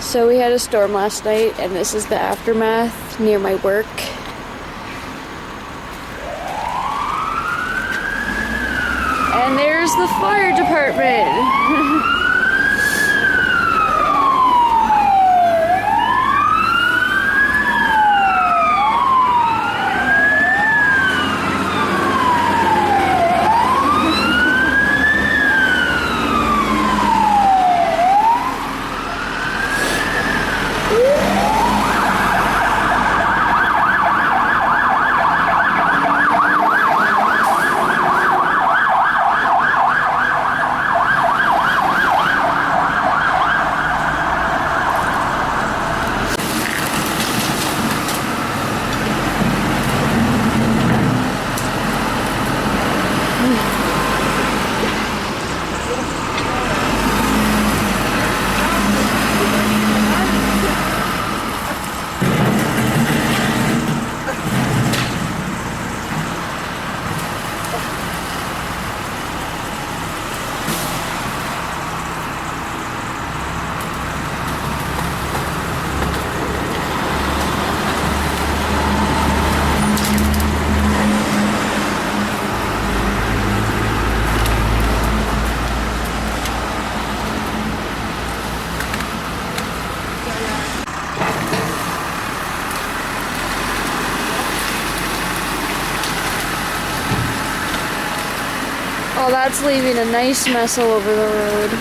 So we had a storm last night, and this is the aftermath near my work. And there's the fire department. Oh, that's leaving a nice mess all over the road.